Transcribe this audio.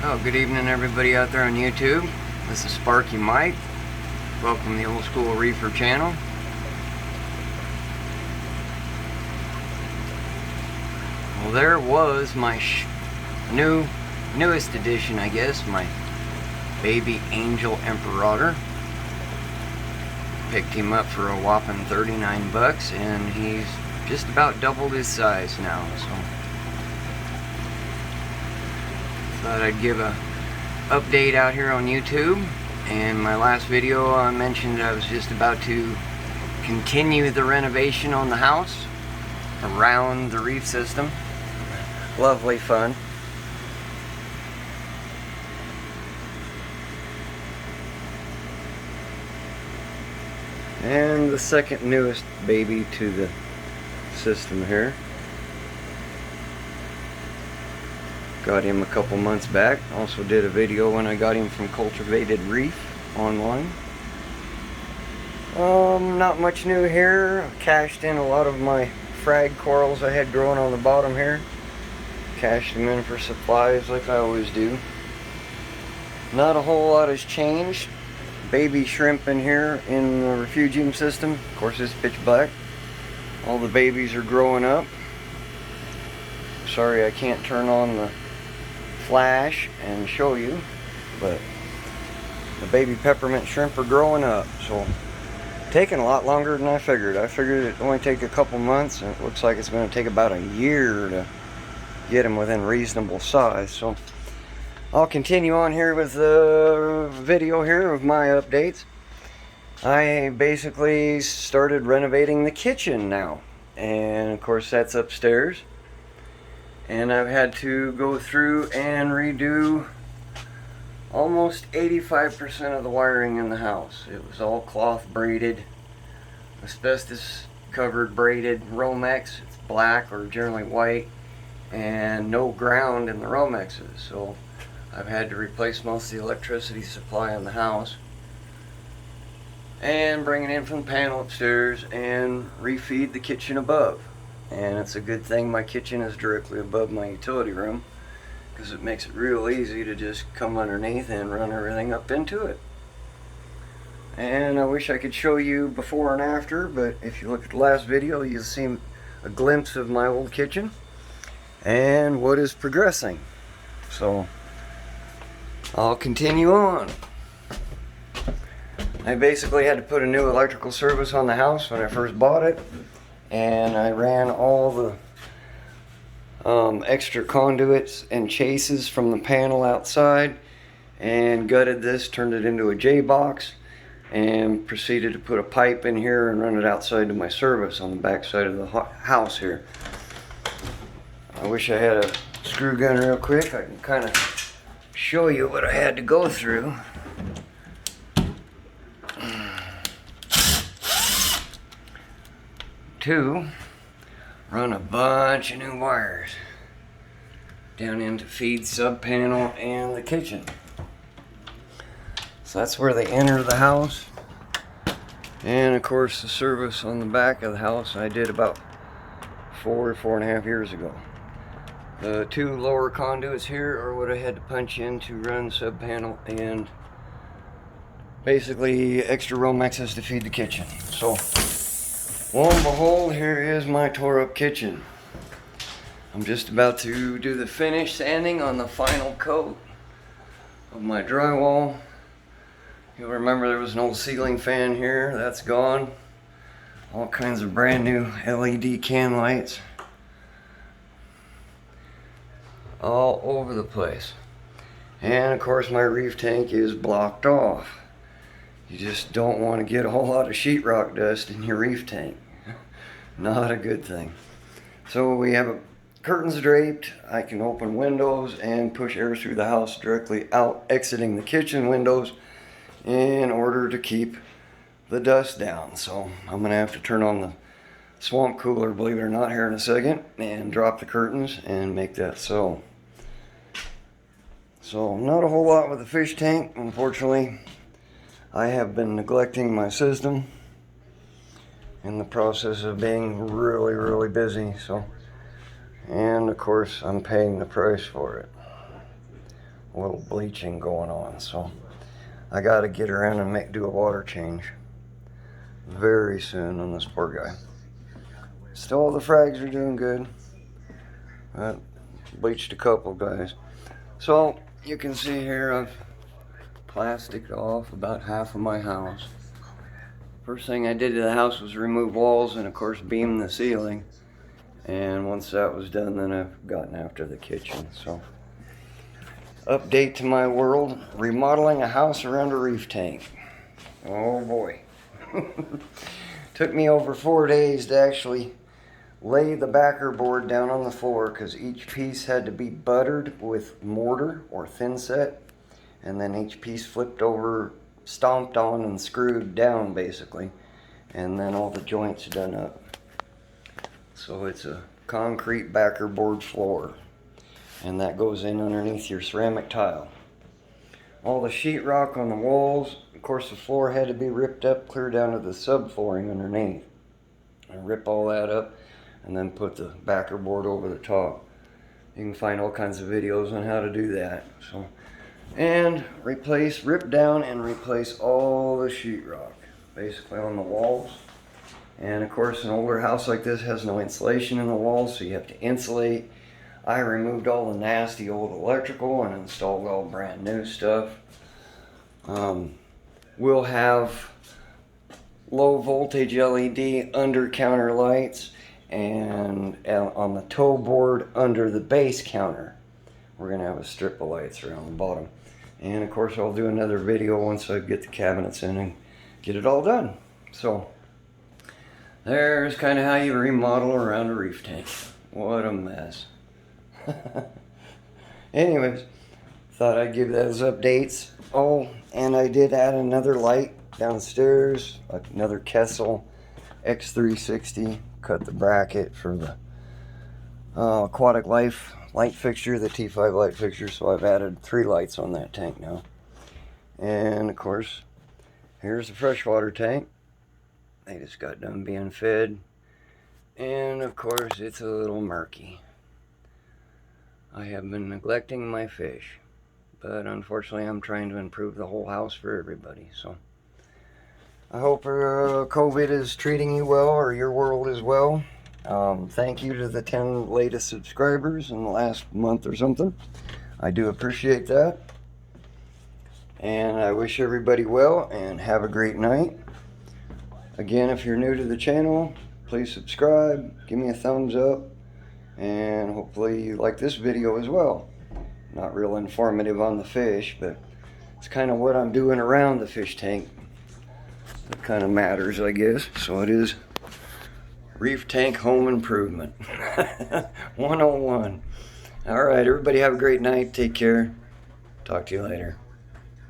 Oh, good evening everybody out there on YouTube. This is Sparky Mike. Welcome to the Ol'skool Reefer channel. Well, there was my newest edition, I guess, my baby angel emperor. Picked him up for a whopping 39 bucks, and he's just about doubled his size now. So thought I'd give a update out here on YouTube. And my last video I mentioned I was just about to continue the renovation on the house around the Reef system. Lovely fun. And the second newest baby to the system here. Got him a couple months back. Also did a video when I got him from Cultivated Reef online. Not much new here. Cashed in a lot of my frag corals I had growing on the bottom here. Cashed them in for supplies like I always do. Not a whole lot has changed. Baby shrimp in here in the refugium system. Of course, it's pitch black. All the babies are growing up. Sorry I can't turn on the flash and show you, but the baby peppermint shrimp are growing up. So taking a lot longer than I figured. I figured it'd only take a couple months, and it looks like it's going to take about a year to get them within reasonable size. So I'll continue on here with the video here of my updates. I basically started renovating the kitchen now, and of course that's upstairs. And I've had to go through and redo almost 85% of the wiring in the house. It was all cloth braided, asbestos covered braided Romex. It's black or generally white, and no ground in the Romexes. So I've had to replace most of the electricity supply in the house and bring it in from the panel upstairs and refeed the kitchen above. And it's a good thing my kitchen is directly above my utility room, because it makes it real easy to just come underneath and run everything up into it. And I wish I could show you before and after, but if you look at the last video, you'll see a glimpse of my old kitchen and what is progressing. So I'll continue on. I basically had to put a new electrical service on the house when I first bought it, and I ran all the extra conduits and chases from the panel outside and gutted this, turned it into a J-box, and proceeded to put a pipe in here and run it outside to my service on the back side of the house here. I wish I had a screw gun real quick. I can kind of show you what I had to go through. To run a bunch of new wires down into feed sub panel and the kitchen. So that's where they enter the house. And of course the service on the back of the house I did about 4.5 years ago. The two lower conduits here are what I had to punch in to run sub panel and basically extra Romexes to feed the kitchen. So lo and behold, here is my tore up kitchen. I'm just about to do the finish sanding on the final coat of my drywall. You'll remember there was an old ceiling fan here. That's gone. All kinds of brand new LED can lights all over the place. And of course my reef tank is blocked off. You just don't want to get a whole lot of sheetrock dust in your reef tank. Not a good thing. So we have curtains draped. I can open windows and push air through the house directly out, exiting the kitchen windows in order to keep the dust down. So I'm gonna have to turn on the swamp cooler, believe it or not, here in a second, and drop the curtains and make that so. So not a whole lot with the fish tank, unfortunately. I have been neglecting my system in the process of being really busy. So, and of course I'm paying the price for it. a little bleaching going on. So I got to get around and do a water change very soon on this poor guy. Still, all the frags are doing good. I bleached a couple guys. So you can see here I've plasticed off about half of my house. First thing I did to the house was remove walls and of course beam the ceiling. And once that was done, then I've gotten after the kitchen. So update to my world, remodeling a house around a reef tank. Oh boy. Took me over 4 days to actually lay the backer board down on the floor because each piece had to be buttered with mortar or thin set, and then each piece flipped over, stomped on, and screwed down basically, and then all the joints done up. So it's a concrete backer board floor, and that goes in underneath your ceramic tile. All the sheetrock on the walls, of course the floor had to be ripped up clear down to the subflooring underneath. I rip all that up and then put the backer board over the top. You can find all kinds of videos on how to do that. So, and rip down and replace all the sheetrock basically on the walls. And of course an older house like this has no insulation in the walls, so you have to insulate. I removed all the nasty old electrical and installed all brand new stuff. We'll have low voltage LED under counter lights and on the toe board under the base counter. We're gonna have a strip of lights around the bottom. And of course I'll do another video once I get the cabinets in and get it all done. So there's kind of how you remodel around a reef tank. What a mess. Anyways, thought I'd give those updates. Oh, and I did add another light downstairs, another Kessel X360. Cut the bracket for the aquatic life light fixture, the T5 light fixture, so I've added 3 lights on that tank now. And of course, here's the freshwater tank. They just got done being fed. And of course, it's a little murky. I have been neglecting my fish, but unfortunately I'm trying to improve the whole house for everybody. So I hope COVID is treating you well, or your world as well. Thank you to the 10 latest subscribers in the last month or something. I do appreciate that. And I wish everybody well and have a great night. Again, if you're new to the channel, please subscribe, give me a thumbs up, and hopefully you like this video as well. Not real informative on the fish, but it's kind of what I'm doing around the fish tank that kind of matters, I guess. So it is Reef Tank Home Improvement 101. All right, everybody have a great night. Take care. Talk to you later.